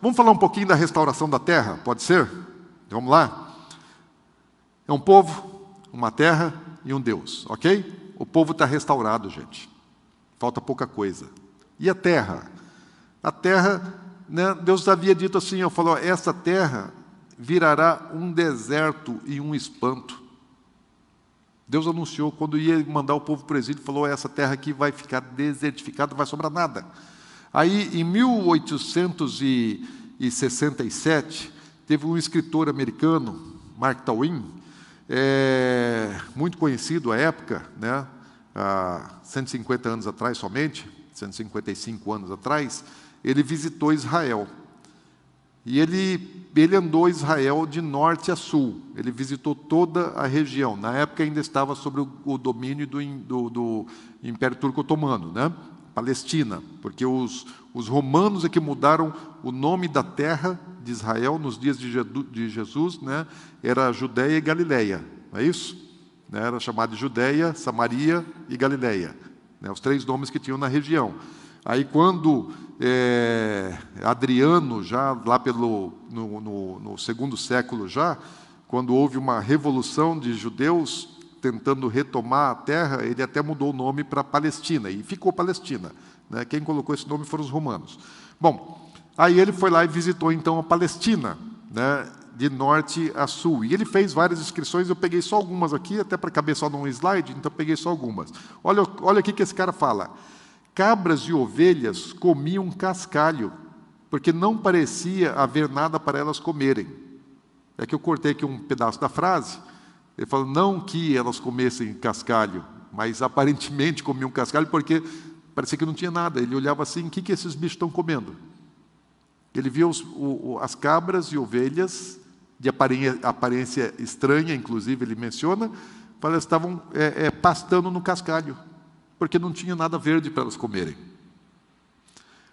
Vamos falar um pouquinho da restauração da terra, pode ser? Vamos lá? É um povo, uma terra e um Deus, ok? O povo está restaurado, gente. Falta pouca coisa. E a terra? A terra, né, Deus havia dito assim, falou, essa terra virará um deserto e um espanto. Deus anunciou, quando ia mandar o povo para o exílio, falou, essa terra aqui vai ficar desertificada, não vai sobrar nada. Aí, em 1867, teve um escritor americano, Mark Twain, muito conhecido à época, né, há 150 anos atrás somente, 155 anos atrás, ele visitou Israel. E ele andou Israel de norte a sul, ele visitou toda a região. Na época ainda estava sob o domínio do Império Turco Otomano, né? Palestina, porque os romanos é que mudaram o nome da terra de Israel nos dias de Jesus, né? Era Judeia e Galileia, não é isso? Né? Era chamado de Judeia, Samaria e Galileia, né? Os três nomes que tinham na região. Aí quando Adriano, já lá no segundo século já, quando houve uma revolução de judeus tentando retomar a terra, ele até mudou o nome para Palestina, e ficou Palestina, né? Quem colocou esse nome foram os romanos. Bom, aí ele foi lá e visitou então a Palestina, né? De norte a sul, e ele fez várias inscrições, eu peguei só algumas aqui, até para caber só num slide, então peguei só algumas. Olha o que esse cara fala. Cabras e ovelhas comiam cascalho, porque não parecia haver nada para elas comerem. É que eu cortei aqui um pedaço da frase. Ele falou, não que elas comessem cascalho, mas aparentemente comiam cascalho, porque parecia que não tinha nada. Ele olhava assim, o que esses bichos estão comendo? Ele via as cabras e ovelhas, de aparência estranha, inclusive ele menciona, elas estavam pastando no cascalho, porque não tinha nada verde para elas comerem.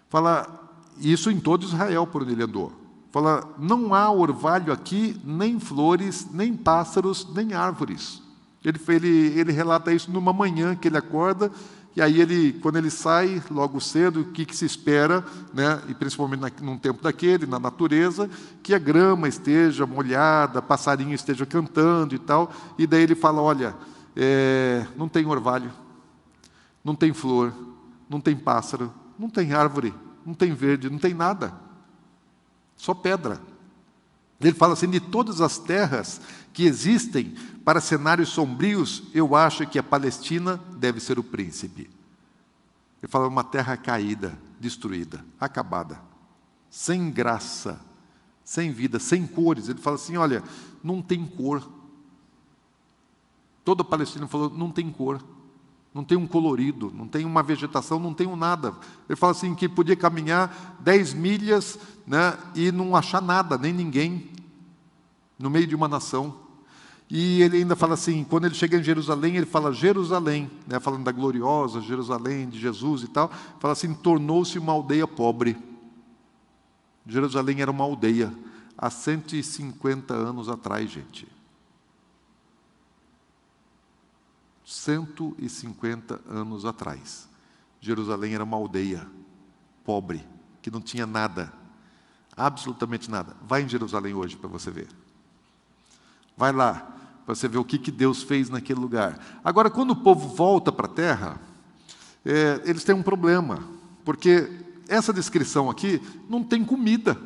Fala, isso em todo Israel, por onde ele andou. Fala, não há orvalho aqui, nem flores, nem pássaros, nem árvores. Ele relata isso numa manhã que ele acorda, e aí quando ele sai logo cedo, o que se espera, né, e principalmente num tempo daquele, na natureza, que a grama esteja molhada, passarinho esteja cantando e tal, e daí ele fala, olha, não tem orvalho, não tem flor, não tem pássaro, não tem árvore, não tem verde, não tem nada. Só pedra. Ele fala assim, de todas as terras que existem para cenários sombrios, eu acho que a Palestina deve ser o príncipe. Ele fala, uma terra caída, destruída, acabada, sem graça, sem vida, sem cores. Ele fala assim, olha, não tem cor. Toda a Palestina falou, não tem cor. Não tem um colorido, não tem uma vegetação, não tem um nada. Ele fala assim que podia caminhar 10 milhas, né, e não achar nada, nem ninguém, no meio de uma nação. E ele ainda fala assim, quando ele chega em Jerusalém, ele fala Jerusalém, né, falando da gloriosa Jerusalém, de Jesus e tal, fala assim, tornou-se uma aldeia pobre. Jerusalém era uma aldeia, há 150 anos atrás, gente. 150 anos atrás, Jerusalém era uma aldeia pobre, que não tinha nada, absolutamente nada. Vai em Jerusalém hoje para você ver. Vai lá, para você ver o que Deus fez naquele lugar. Agora, quando o povo volta para a terra, eles têm um problema, porque essa descrição aqui não tem comida.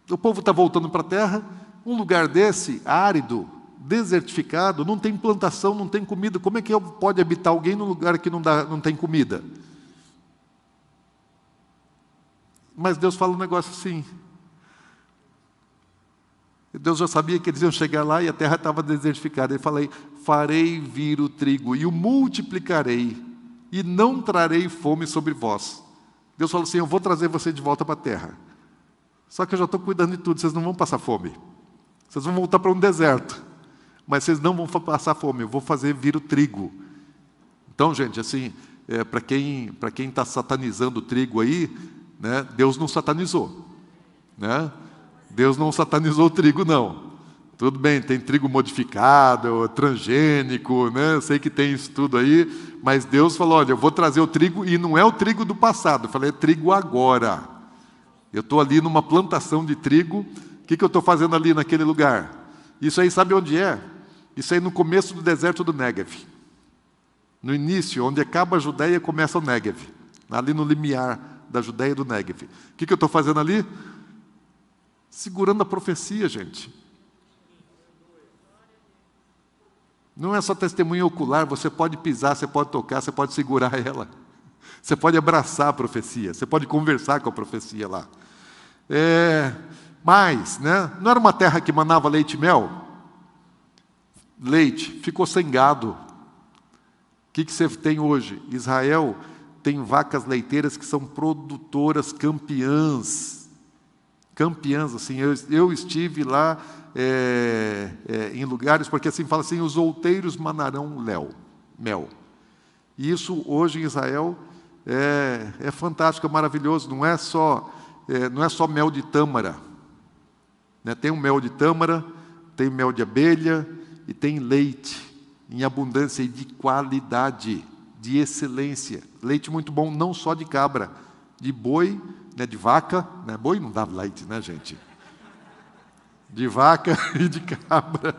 O povo está voltando para a terra, um lugar desse, árido, desertificado, não tem plantação, não tem comida. Como é que pode habitar alguém num lugar que não tem comida? Mas Deus fala um negócio assim. Deus já sabia que eles iam chegar lá e a terra estava desertificada. Ele fala, farei vir o trigo e o multiplicarei e não trarei fome sobre vós. Deus falou assim, eu vou trazer você de volta para a terra. Só que eu já estou cuidando de tudo, vocês não vão passar fome. Vocês vão voltar para um deserto. Mas vocês não vão passar fome, eu vou fazer vir o trigo. Então, gente, assim, para quem está satanizando o trigo aí, né, Deus não satanizou. Né? Deus não satanizou o trigo, não. Tudo bem, tem trigo modificado, transgênico, né? Eu sei que tem isso tudo aí, mas Deus falou, olha, eu vou trazer o trigo, e não é o trigo do passado, eu falei, é trigo agora. Eu estou ali numa plantação de trigo, o que eu estou fazendo ali naquele lugar? Isso aí sabe onde é? Isso aí no começo do deserto do Néguev. No início, onde acaba a Judéia, começa o Néguev. Ali no limiar da Judéia e do Néguev. O que eu estou fazendo ali? Segurando a profecia, gente. Não é só testemunha ocular, você pode pisar, você pode tocar, você pode segurar ela. Você pode abraçar a profecia, você pode conversar com a profecia lá. Mas, né, não era uma terra que manava leite e mel? Leite, ficou sem gado. O que você tem hoje? Israel tem vacas leiteiras que são produtoras campeãs. Campeãs, assim, eu estive lá em lugares, porque assim fala assim, os outeiros manarão mel. E isso hoje em Israel é fantástico, é maravilhoso, não é só mel de tâmara. Né? Tem um mel de tâmara, tem mel de abelha e tem leite em abundância e de qualidade, de excelência. Leite muito bom, não só de cabra, de boi, né, de vaca. Né? Boi não dá leite, né, gente? De vaca e de cabra.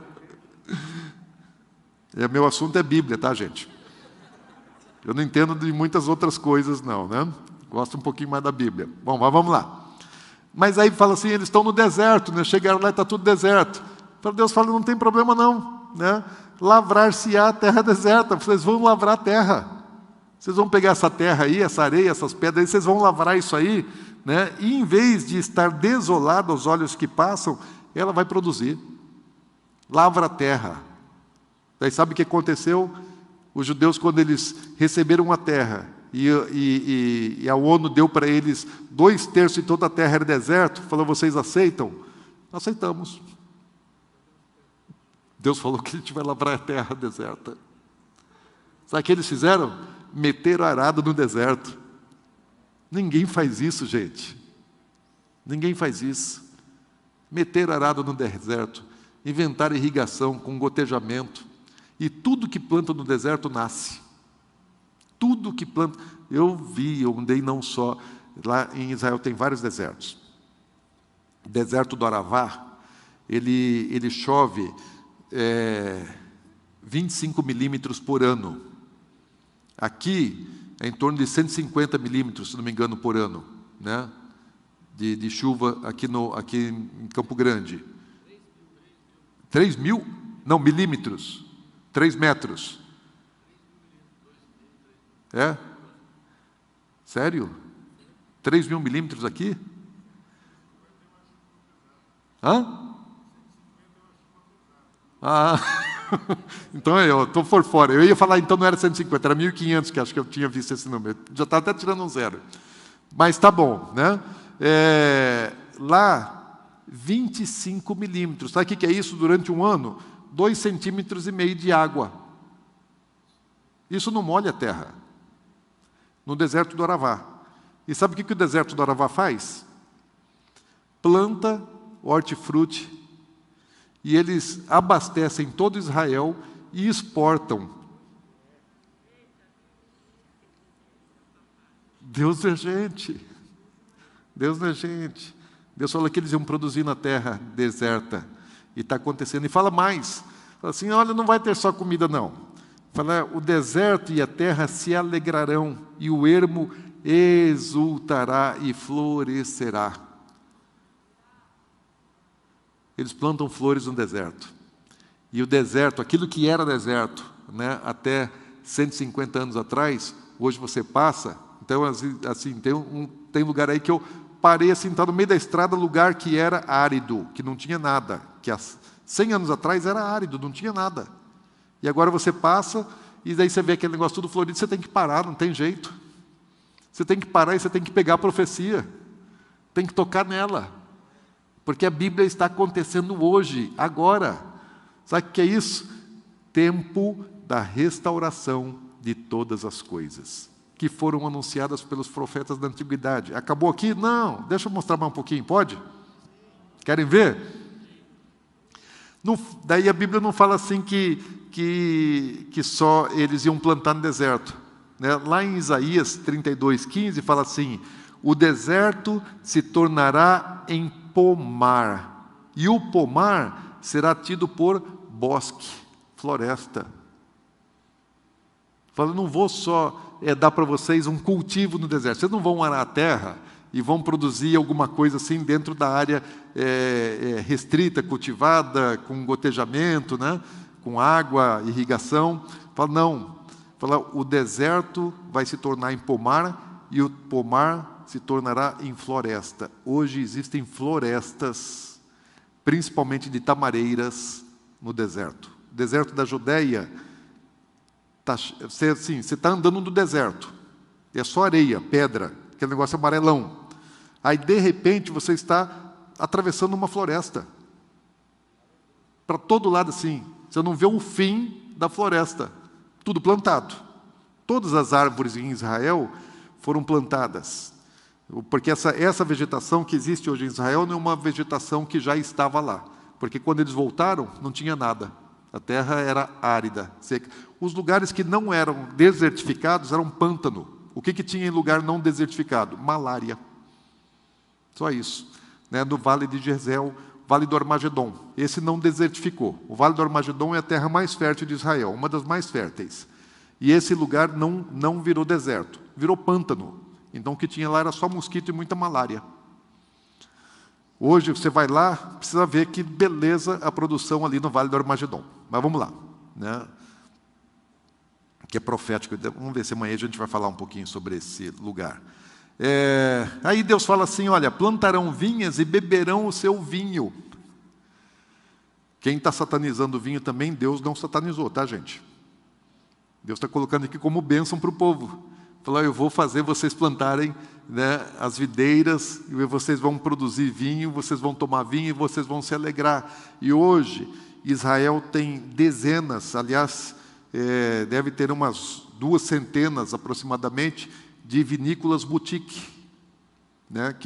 Meu assunto é Bíblia, tá, gente? Eu não entendo de muitas outras coisas, não, né? Gosto um pouquinho mais da Bíblia. Bom, mas vamos lá. Mas aí fala assim, eles estão no deserto, né? Chegaram lá e está tudo deserto. Então Deus fala, não tem problema não, né? Lavrar-se-á a terra deserta, vocês vão lavrar a terra. Vocês vão pegar essa terra aí, essa areia, essas pedras, aí, vocês vão lavrar isso aí, né? E em vez de estar desolado aos olhos que passam, ela vai produzir. Lavra a terra. Daí sabe o que aconteceu? Os judeus, quando eles receberam a terra, e a ONU deu para eles 2/3 de toda a terra era deserto, falou, vocês aceitam? Aceitamos. Deus falou que a gente vai lavrar a terra deserta. Sabe o que eles fizeram? Meteram arado no deserto. Ninguém faz isso, gente. Ninguém faz isso. Meteram arado no deserto. Inventaram irrigação com gotejamento. E tudo que planta no deserto nasce. Tudo que planta. Eu andei não só. Lá em Israel tem vários desertos. O deserto do Aravá, ele chove 25 milímetros por ano. Aqui é em torno de 150 milímetros, se não me engano, por ano, né? de chuva aqui em Campo Grande. 3.000? Não, milímetros. 3 metros. É? Sério? 3.000 milímetros aqui? Hã? Então eu estou por fora. Eu ia falar, então não era 150, era 1.500, que acho que eu tinha visto esse número. Já estava até tirando um zero. Mas tá bom, né? Lá, 25 milímetros. Sabe o que é isso durante um ano? 2,5 centímetros de água. Isso não molha a terra. No deserto do Aravá. E sabe o que o deserto do Aravá faz? Planta hortifruti. E eles abastecem todo Israel e exportam. Deus é gente. Deus não é gente. Deus fala que eles iam produzir na terra deserta. E está acontecendo. E fala mais. Fala assim, olha, não vai ter só comida, não. Fala, o deserto e a terra se alegrarão, e o ermo exultará e florescerá. Eles plantam flores no deserto. E o deserto, aquilo que era deserto, né, até 150 anos atrás, hoje você passa. Então, assim, tem lugar aí que eu parei assim, está no meio da estrada, lugar que era árido, que não tinha nada. Que há 100 anos atrás era árido, não tinha nada. E agora você passa, e daí você vê aquele negócio tudo florido, você tem que parar, não tem jeito. Você tem que parar e você tem que pegar a profecia. Tem que tocar nela. Porque a Bíblia está acontecendo hoje, agora. Sabe o que é isso? Tempo da restauração de todas as coisas, que foram anunciadas pelos profetas da antiguidade. Acabou aqui? Não. Deixa eu mostrar mais um pouquinho, pode? Querem ver? Daí a Bíblia não fala assim que só eles iam plantar no deserto. né? Lá em Isaías 32:15 fala assim: o deserto se tornará em pomar, e o pomar será tido por bosque, floresta. Fala, não vou só dar para vocês um cultivo no deserto. Vocês não vão arar a terra e vão produzir alguma coisa assim dentro da área restrita, cultivada, com gotejamento, né? Com água, irrigação. Fala, não. Fala, o deserto vai se tornar em pomar e o pomar se tornará em floresta. Hoje existem florestas, principalmente de tamareiras, no deserto. O deserto da Judeia, você está andando no deserto, é só areia, pedra, aquele negócio amarelão. Aí, de repente, você está atravessando uma floresta. Para todo lado assim, você não vê o fim da floresta. Tudo plantado. Todas as árvores em Israel foram plantadas. Porque essa vegetação que existe hoje em Israel não é uma vegetação que já estava lá. Porque quando eles voltaram, não tinha nada. A terra era árida, seca. Os lugares que não eram desertificados eram pântano. O que tinha em lugar não desertificado? Malária. Só isso. Né? No Vale de Jezreel, Vale do Armagedon. Esse não desertificou. O Vale do Armagedon é a terra mais fértil de Israel, uma das mais férteis. E esse lugar não virou deserto, virou pântano. Então o que tinha lá era só mosquito e muita malária. Hoje você vai lá, precisa ver que beleza a produção ali no Vale do Armagedon. Mas vamos lá, né? Que é profético. Vamos ver se amanhã a gente vai falar um pouquinho sobre esse lugar. Aí Deus fala assim, olha, plantarão vinhas e beberão o seu vinho. Quem está satanizando o vinho também, Deus não satanizou, tá, gente? Deus está colocando aqui como bênção para o povo. Falou, eu vou fazer vocês plantarem, né, as videiras, e vocês vão produzir vinho, vocês vão tomar vinho e vocês vão se alegrar. E hoje, Israel tem dezenas, aliás, deve ter umas 200 aproximadamente, de vinícolas boutique, né,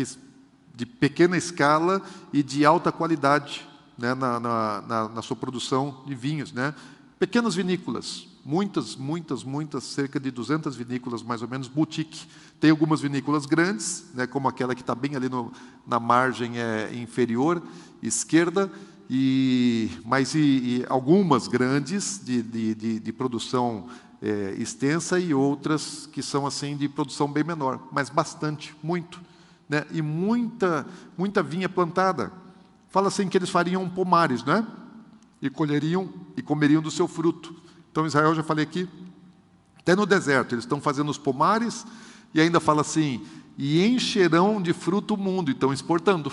de pequena escala e de alta qualidade, né, na sua produção de vinhos, né? Pequenas vinícolas, muitas, cerca de 200 vinícolas, mais ou menos, boutique. Tem algumas vinícolas grandes, né, como aquela que está bem ali na margem inferior esquerda, mas algumas grandes de produção extensa e outras que são assim de produção bem menor, mas bastante, muito, né, e muita vinha plantada. Fala assim que eles fariam pomares, né? E colheriam e comeriam do seu fruto. Então, Israel, já falei aqui, até no deserto, eles estão fazendo os pomares, e ainda fala assim, e encherão de fruto o mundo, e estão exportando.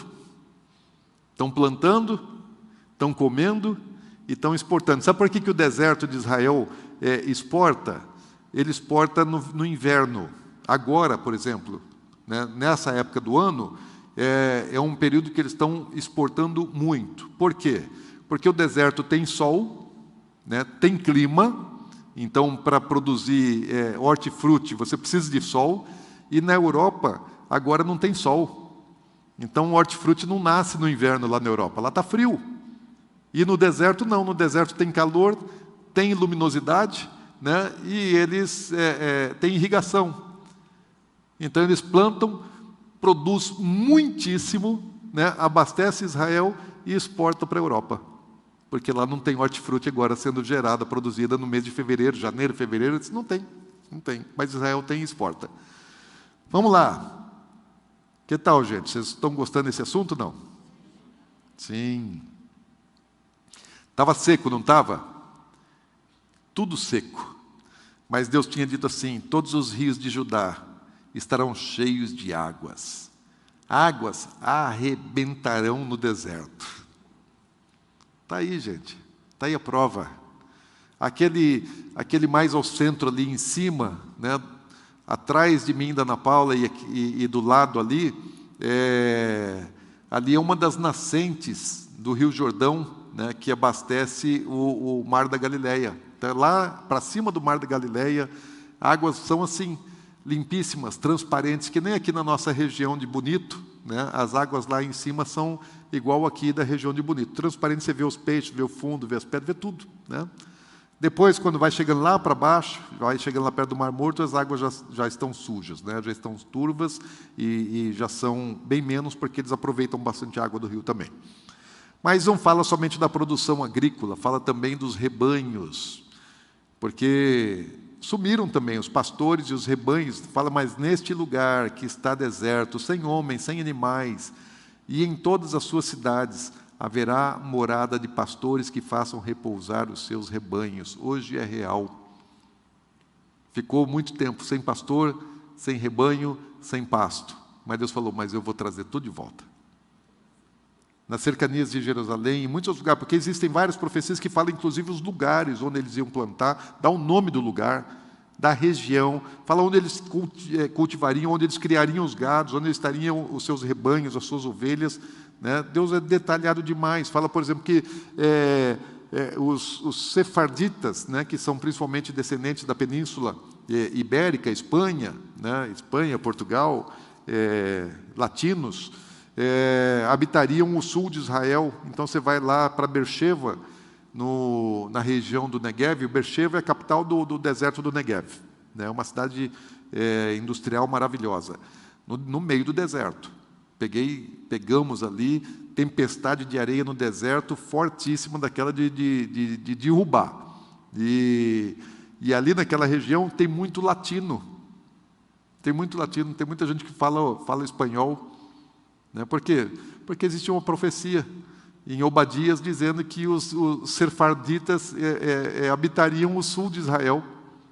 Estão plantando, estão comendo, e estão exportando. Sabe por que o deserto de Israel exporta? Ele exporta no inverno. Agora, por exemplo, né, nessa época do ano, é um período que eles estão exportando muito. Por quê? Porque o deserto tem sol, né, tem clima, então para produzir hortifruti você precisa de sol, e na Europa agora não tem sol. Então o hortifruti não nasce no inverno lá na Europa, lá está frio. E no deserto não, no deserto tem calor, tem luminosidade, né, e eles têm irrigação. Então eles plantam, produz muitíssimo, né, abastece Israel e exporta para a Europa. Porque lá não tem hortifruti agora sendo gerada, produzida no mês de fevereiro, janeiro, fevereiro, eles não tem, mas Israel tem e exporta. Vamos lá. Que tal, gente? Vocês estão gostando desse assunto, não? Sim. Estava seco, não estava? Tudo seco. Mas Deus tinha dito assim, todos os rios de Judá estarão cheios de águas. Águas arrebentarão no deserto. Está aí, gente. Está aí a prova. Aquele mais ao centro ali em cima, né, atrás de mim, da Ana Paula, e do lado ali, ali é uma das nascentes do Rio Jordão, né, que abastece o Mar da Galileia. Então, lá para cima do Mar da Galileia, águas são assim, limpíssimas, transparentes, que nem aqui na nossa região de Bonito, né, as águas lá em cima são igual aqui da região de Bonito. Transparente, você vê os peixes, vê o fundo, vê as pedras, vê tudo, né? Depois, quando vai chegando lá para baixo, vai chegando lá perto do Mar Morto, as águas já estão sujas, né? Já estão turvas e já são bem menos, porque eles aproveitam bastante água do rio também. Mas não fala somente da produção agrícola, fala também dos rebanhos, porque sumiram também os pastores e os rebanhos. Fala, mas neste lugar que está deserto, sem homens, sem animais, e em todas as suas cidades, haverá morada de pastores que façam repousar os seus rebanhos. Hoje é real. Ficou muito tempo sem pastor, sem rebanho, sem pasto. Mas Deus falou, mas eu vou trazer tudo de volta. Nas cercanias de Jerusalém, em muitos outros lugares, porque existem várias profecias que falam, inclusive, os lugares onde eles iam plantar, dá o nome do lugar, da região, fala onde eles cultivariam, onde eles criariam os gados, onde estariam os seus rebanhos, as suas ovelhas, né? Deus é detalhado demais. Fala, por exemplo, que os sefarditas, né, que são principalmente descendentes da Península Ibérica, Espanha, né, Espanha, Portugal, latinos, habitariam o sul de Israel. Então você vai lá para Beersheba, na região do Negev. Beersheba é a capital do deserto do Negev, né? Uma cidade industrial maravilhosa, no meio do deserto. Pegamos ali tempestade de areia no deserto, fortíssima, daquela de derrubar. E ali naquela região tem muito latino. Tem muito latino, tem muita gente que fala espanhol. Né? Por quê? Porque existia uma profecia em Obadias dizendo que os sefarditas habitariam o sul de Israel,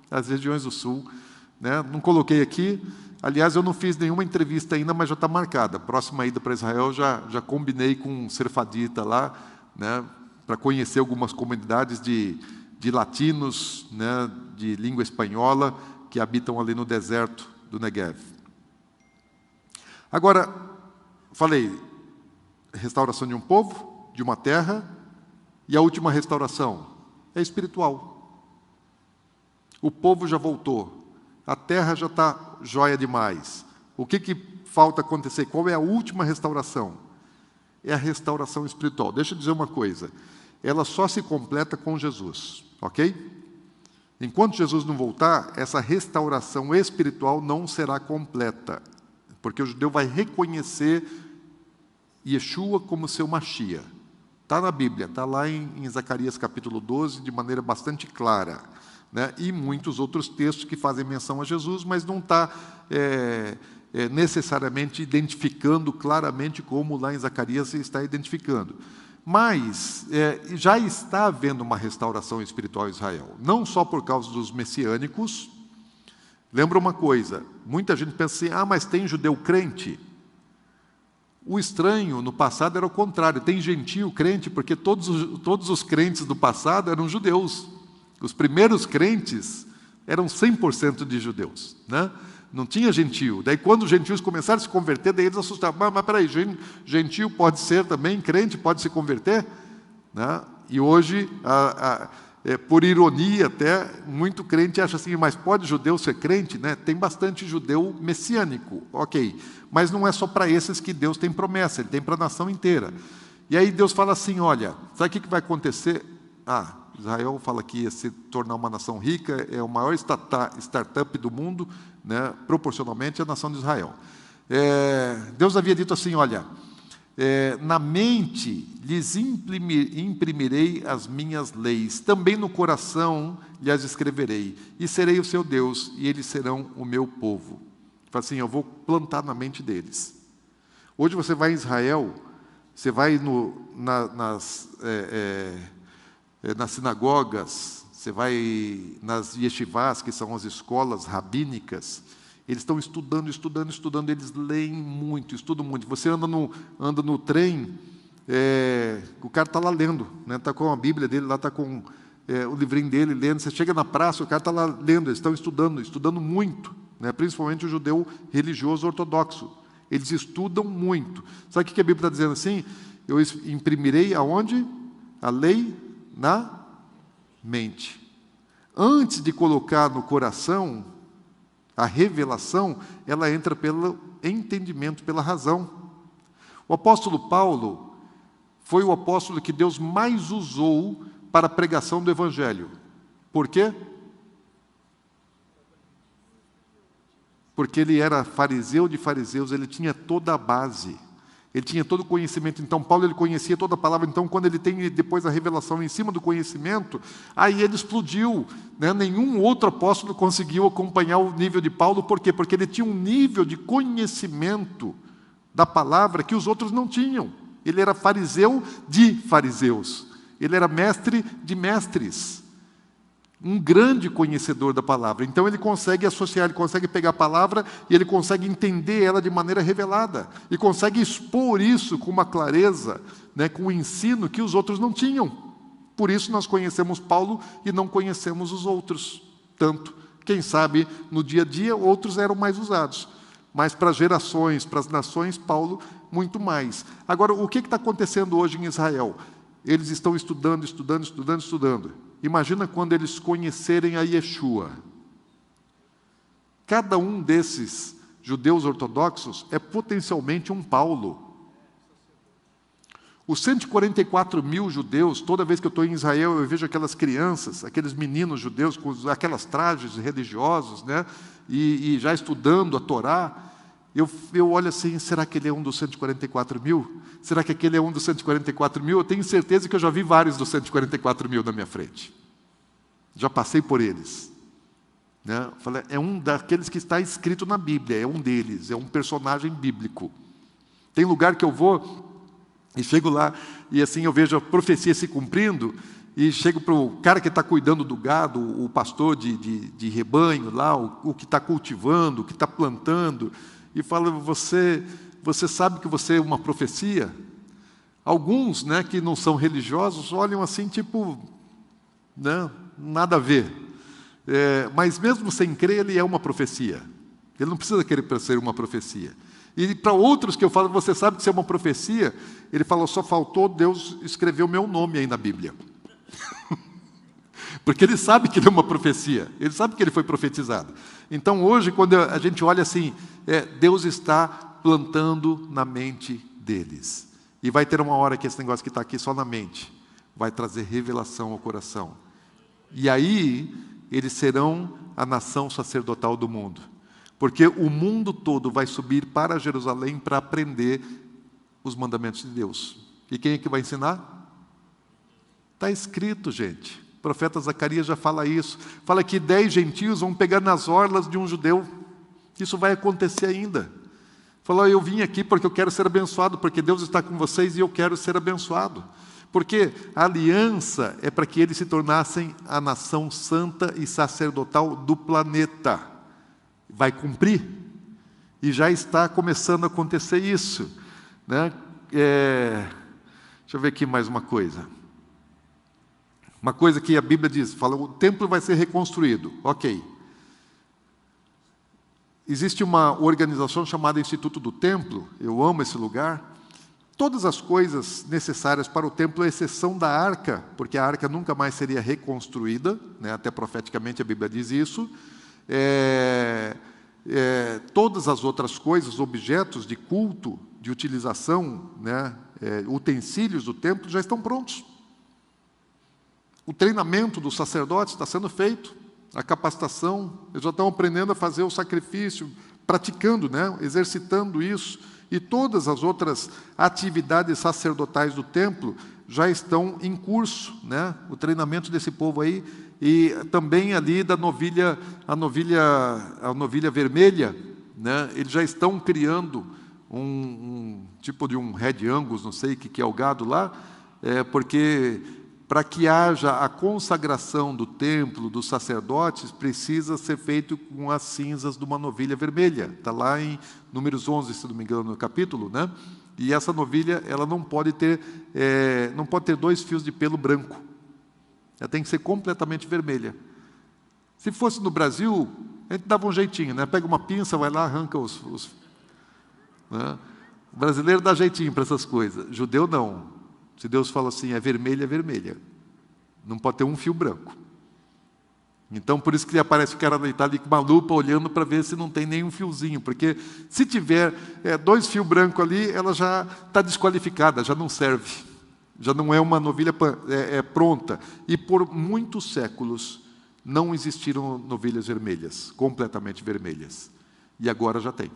as regiões do sul. Né? Não coloquei aqui. Aliás, eu não fiz nenhuma entrevista ainda, mas já está marcada. Próxima ida para Israel, já combinei com um serfadita lá, né, para conhecer algumas comunidades de latinos, né, de língua espanhola, que habitam ali no deserto do Negev. Agora, falei, restauração de um povo, de uma terra, e a última restauração é espiritual. O povo já voltou. A terra já está jóia demais. O que falta acontecer? Qual é a última restauração? É a restauração espiritual. Deixa eu dizer uma coisa. Ela só se completa com Jesus, ok? Enquanto Jesus não voltar, essa restauração espiritual não será completa, porque o judeu vai reconhecer Yeshua como seu Mashiach. Está na Bíblia, está lá em Zacarias capítulo 12, de maneira bastante clara. Né? E muitos outros textos que fazem menção a Jesus, mas não está necessariamente identificando claramente como lá em Zacarias se está identificando. Mas já está havendo uma restauração espiritual em Israel, não só por causa dos messiânicos. Lembra uma coisa, muita gente pensa assim, mas tem judeu crente? O estranho no passado era o contrário, tem gentio crente, porque todos os crentes do passado eram judeus. Os primeiros crentes eram 100% de judeus, né? Não tinha gentio. Daí, quando os gentios começaram a se converter, daí eles assustavam. Mas peraí, gentio pode ser também, crente pode se converter? Né? E hoje, por ironia até, muito crente acha assim, mas pode judeu ser crente? Né? Tem bastante judeu messiânico, ok. Mas não é só para esses que Deus tem promessa, Ele tem para a nação inteira. E aí Deus fala assim, olha, sabe o que vai acontecer? Israel fala que ia se tornar uma nação rica, é o maior startup do mundo, né, proporcionalmente à nação de Israel. Deus havia dito assim, olha, na mente lhes imprimirei as minhas leis, também no coração lhes escreverei, e serei o seu Deus, e eles serão o meu povo. Fala assim, eu vou plantar na mente deles. Hoje você vai em Israel, você vai nas sinagogas, você vai nas yeshivás, que são as escolas rabínicas, eles estão estudando, eles leem muito, estudam muito. Você anda no trem, o cara está lá lendo, está com a Bíblia dele, lá está com o livrinho dele lendo. Você chega na praça, o cara está lá lendo, eles estão estudando muito, né, principalmente o judeu religioso ortodoxo. Eles estudam muito. Sabe o que a Bíblia está dizendo assim? Eu imprimirei aonde? A lei na mente. Antes de colocar no coração, a revelação, ela entra pelo entendimento, pela razão. O apóstolo Paulo foi o apóstolo que Deus mais usou para a pregação do Evangelho. Por quê? Porque ele era fariseu de fariseus, ele tinha toda a base, ele tinha todo o conhecimento. Então, Paulo, ele conhecia toda a palavra. Então, quando ele tem depois a revelação em cima do conhecimento, aí ele explodiu, né? Nenhum outro apóstolo conseguiu acompanhar o nível de Paulo. Por quê? Porque ele tinha um nível de conhecimento da palavra que os outros não tinham. Ele era fariseu de fariseus, ele era mestre de mestres, um grande conhecedor da palavra. Então ele consegue associar, ele consegue pegar a palavra e ele consegue entender ela de maneira revelada, e consegue expor isso com uma clareza, né, com um ensino que os outros não tinham. Por isso nós conhecemos Paulo e não conhecemos os outros tanto. Quem sabe no dia a dia outros eram mais usados, mas para as gerações, para as nações, Paulo muito mais. Agora, o que está acontecendo hoje em Israel? Eles estão estudando. Imagina quando eles conhecerem a Yeshua. Cada um desses judeus ortodoxos é potencialmente um Paulo. Os 144 mil judeus, toda vez que eu estou em Israel, eu vejo aquelas crianças, aqueles meninos judeus com aquelas trajes religiosos, né? E já estudando a Torá. Eu olho assim, será que ele é um dos 144 mil? Será que aquele é um dos 144 mil? Eu tenho certeza que eu já vi vários dos 144 mil na minha frente. Já passei por eles. Né? Falei, é um daqueles que está escrito na Bíblia, é um deles, é um personagem bíblico. Tem lugar que eu vou e chego lá e assim eu vejo a profecia se cumprindo e chego para o cara que está cuidando do gado, o pastor de rebanho lá, o que está cultivando, o que está plantando, e falo, você sabe que você é uma profecia? Alguns, né, que não são religiosos olham assim, tipo, né, nada a ver. Mas mesmo sem crer, ele é uma profecia. Ele não precisa querer ser uma profecia. E para outros que eu falo, você sabe que você é uma profecia? Ele falou, só faltou Deus escrever o meu nome aí na Bíblia. Porque ele sabe que ele é uma profecia, ele sabe que ele foi profetizado. Então hoje, quando a gente olha assim, Deus está plantando na mente deles. E vai ter uma hora que esse negócio que está aqui só na mente vai trazer revelação ao coração. E aí, eles serão a nação sacerdotal do mundo. Porque o mundo todo vai subir para Jerusalém para aprender os mandamentos de Deus. E quem é que vai ensinar? Está escrito, gente. O profeta Zacarias já fala isso. Fala que 10 gentios vão pegar nas orlas de um judeu. Isso vai acontecer ainda. Falou, eu vim aqui porque eu quero ser abençoado, porque Deus está com vocês e eu quero ser abençoado. Porque a aliança é para que eles se tornassem a nação santa e sacerdotal do planeta. Vai cumprir. E já está começando a acontecer isso. Né? Deixa eu ver aqui mais uma coisa. Uma coisa que a Bíblia diz, fala, o templo vai ser reconstruído. Ok. Existe uma organização chamada Instituto do Templo, eu amo esse lugar. Todas as coisas necessárias para o templo, à exceção da arca, porque a arca nunca mais seria reconstruída, né? Até profeticamente a Bíblia diz isso. Todas as outras coisas, objetos de culto, de utilização, né? Utensílios do templo já estão prontos. O treinamento dos sacerdotes está sendo feito, a capacitação, eles já estão aprendendo a fazer o sacrifício, praticando, né? Exercitando isso, e todas as outras atividades sacerdotais do templo já estão em curso, né? O treinamento desse povo aí, e também ali da novilha, a novilha vermelha, né? Eles já estão criando um tipo de um Red Angus, não sei o que é o gado lá, porque para que haja a consagração do templo, dos sacerdotes, precisa ser feito com as cinzas de uma novilha vermelha. Está lá em Números 11, se não me engano, no capítulo, né? E essa novilha, ela não pode ter 2 fios de pelo branco. Ela tem que ser completamente vermelha. Se fosse no Brasil, a gente dava um jeitinho, né? Pega uma pinça, vai lá, arranca né? O brasileiro dá jeitinho para essas coisas. Judeu não. Se Deus fala assim, é vermelha, é vermelha. Não pode ter um fio branco. Então, por isso que aparece o cara deitado ali com uma lupa, olhando para ver se não tem nenhum fiozinho. Porque se tiver 2 fios brancos ali, ela já está desqualificada, já não serve. Já não é uma novilha pronta. E por muitos séculos, não existiram novilhas vermelhas, completamente vermelhas. E agora já tem.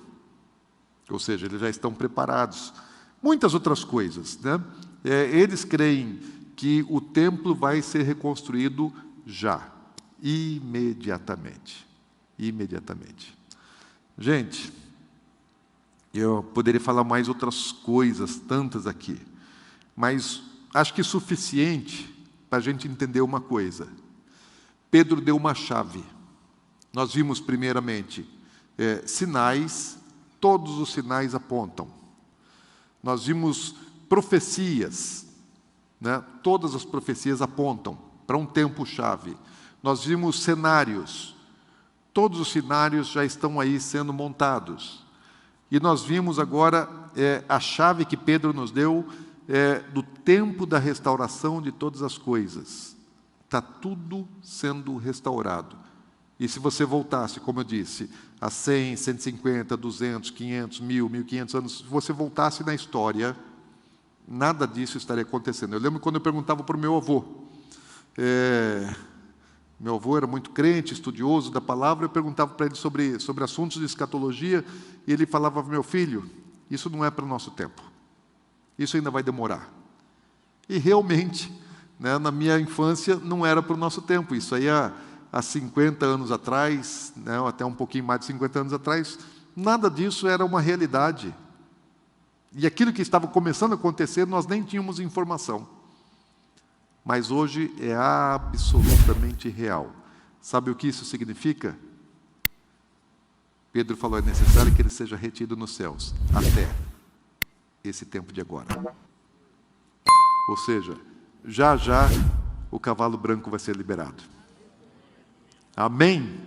Ou seja, eles já estão preparados. Muitas outras coisas, né? Eles creem que o templo vai ser reconstruído já, imediatamente. Imediatamente. Gente, eu poderia falar mais outras coisas, tantas aqui, mas acho que é suficiente para a gente entender uma coisa. Pedro deu uma chave. Nós vimos, primeiramente, sinais, todos os sinais apontam. Nós vimos profecias, né? Todas as profecias apontam para um tempo-chave. Nós vimos cenários, todos os cenários já estão aí sendo montados. E nós vimos agora a chave que Pedro nos deu do tempo da restauração de todas as coisas. Está tudo sendo restaurado. E se você voltasse, como eu disse, a 100, 150, 200, 500, 1000, 1500 anos, se você voltasse na história, nada disso estaria acontecendo. Eu lembro quando eu perguntava para o meu avô. Meu avô era muito crente, estudioso da palavra, eu perguntava para ele sobre assuntos de escatologia, e ele falava: meu filho, isso não é para o nosso tempo. Isso ainda vai demorar. E realmente, né, na minha infância, não era para o nosso tempo. Isso aí há 50 anos atrás, né, ou até um pouquinho mais de 50 anos atrás, nada disso era uma realidade. E aquilo que estava começando a acontecer, nós nem tínhamos informação. Mas hoje é absolutamente real. Sabe o que isso significa? Pedro falou: é necessário que ele seja retido nos céus, até esse tempo de agora. Ou seja, já já o cavalo branco vai ser liberado. Amém?